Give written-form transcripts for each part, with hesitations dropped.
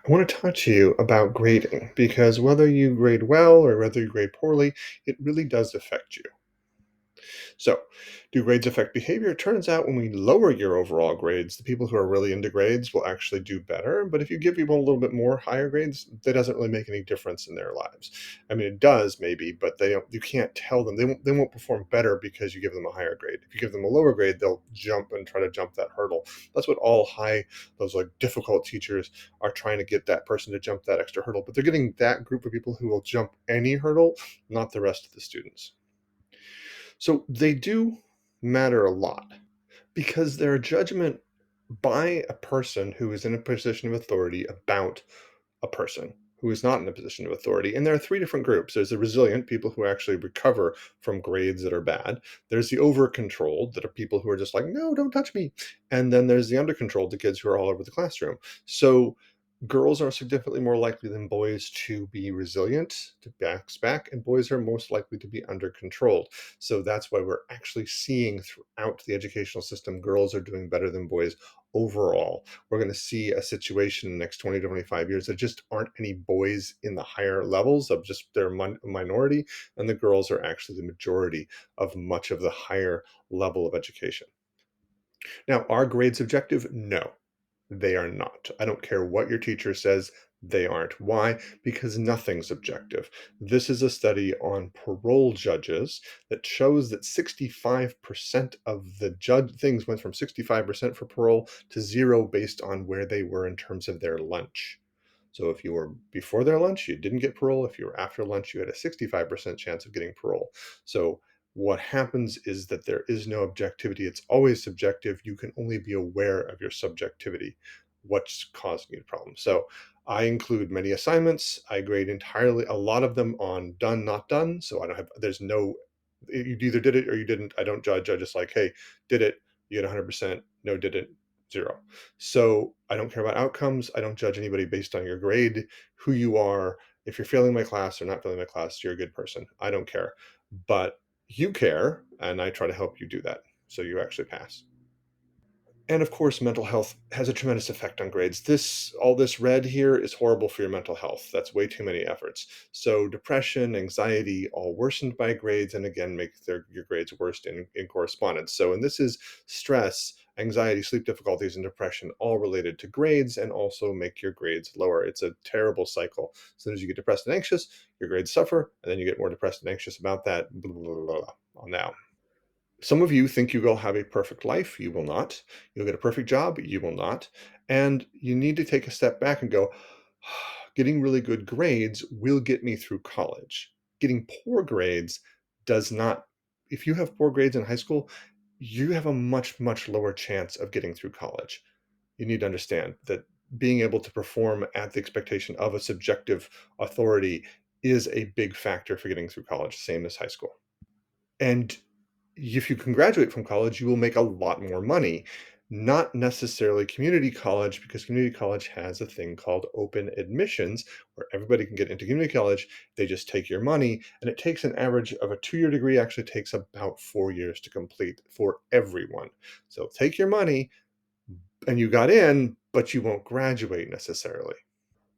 I want to talk to you about grading because whether you grade well or whether you grade poorly, it really does affect you. So, do grades affect behavior? It turns out when we lower your overall grades, the people who are really into grades will actually do better. But if you give people a little bit more higher grades, that doesn't really make any difference in their lives. I mean, it does maybe, but they don't. You can't tell them they won't perform better because you give them a higher grade. If you give them a lower grade, they'll jump and try to jump that hurdle. That's what all those like difficult teachers are trying to get that person to jump that extra hurdle. But they're getting that group of people who will jump any hurdle, not the rest of the students. So they do matter a lot because they're a judgment by a person who is in a position of authority about a person who is not in a position of authority. And there are three different groups. There's the resilient people who actually recover from grades that are bad. There's the over controlled, that are people who are just like, no, don't touch me. And then there's the under controlled, the kids who are all over the classroom. So girls are significantly more likely than boys to be resilient, to bounce back, and boys are most likely to be under controlled. So that's why we're actually seeing throughout the educational system, girls are doing better than boys overall. We're going to see a situation in the next 20 to 25 years that just aren't any boys in the higher levels of just their minority, and the girls are actually the majority of much of the higher level of education. Now, are grades objective? No, they are not. I don't care what your teacher says, they aren't. Why? Because nothing's objective. This is a study on parole judges that shows that 65% of the judge things went from 65% for parole to zero based on where they were in terms of their lunch. So if you were before their lunch, you didn't get parole. If you were after lunch, you had a 65% chance of getting parole. So what happens is that there is no objectivity. It's always subjective. You can only be aware of your subjectivity, what's causing you the problem. So I include many assignments. I grade entirely, a lot of them on done, not done. So I don't have, there's no, you either did it or you didn't. I don't judge. I just like, hey, did it, you get 100%. No, didn't, zero. So I don't care about outcomes. I don't judge anybody based on your grade, who you are. If you're failing my class or not failing my class, you're a good person. I don't care. But you care, and I try to help you do that so you actually pass. And of course, mental health has a tremendous effect on grades. All this red here is horrible for your mental health. That's way too many efforts. So depression, anxiety, all worsened by grades, and again, make your grades worse in correspondence. And this is stress, anxiety, sleep difficulties, and depression, all related to grades, and also make your grades lower. It's a terrible cycle. As soon as you get depressed and anxious, your grades suffer, and then you get more depressed and anxious about that. Blah, blah, blah, blah, on now. Some of you think you will have a perfect life. You will not. You'll get a perfect job. You will not. And you need to take a step back and go, getting really good grades will get me through college. Getting poor grades does not. If you have poor grades in high school, you have a much, much lower chance of getting through college. You need to understand that being able to perform at the expectation of a subjective authority is a big factor for getting through college, same as high school. And if you can graduate from college, you will make a lot more money. Not necessarily community college, because community college has a thing called open admissions, where everybody can get into community college. They just take your money, and it takes an average of a 2 year degree, actually takes about 4 years to complete for everyone. So take your money, and you got in, but you won't graduate necessarily.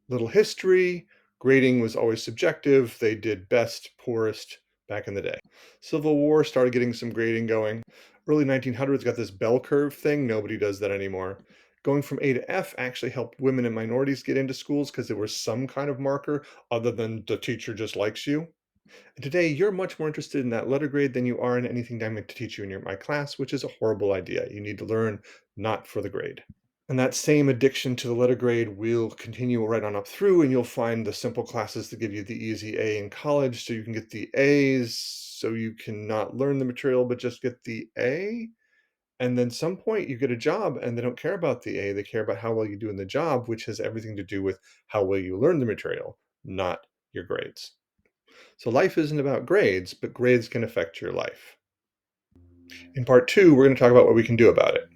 Little history, grading was always subjective. They did best, poorest back in the day. Civil War started getting some grading going. Early 1900s got this bell curve thing. Nobody does that anymore. Going from A to F actually helped women and minorities get into schools because there was some kind of marker other than the teacher just likes you. And today, you're much more interested in that letter grade than you are in anything I'm going to teach you in my class, which is a horrible idea. You need to learn not for the grade. And that same addiction to the letter grade will continue right on up through, and you'll find the simple classes that give you the easy A in college, so you can get the A's, so you can not learn the material, but just get the A. And then some point you get a job and they don't care about the A, they care about how well you do in the job, which has everything to do with how well you learn the material, not your grades. So life isn't about grades, but grades can affect your life. In part two, we're going to talk about what we can do about it.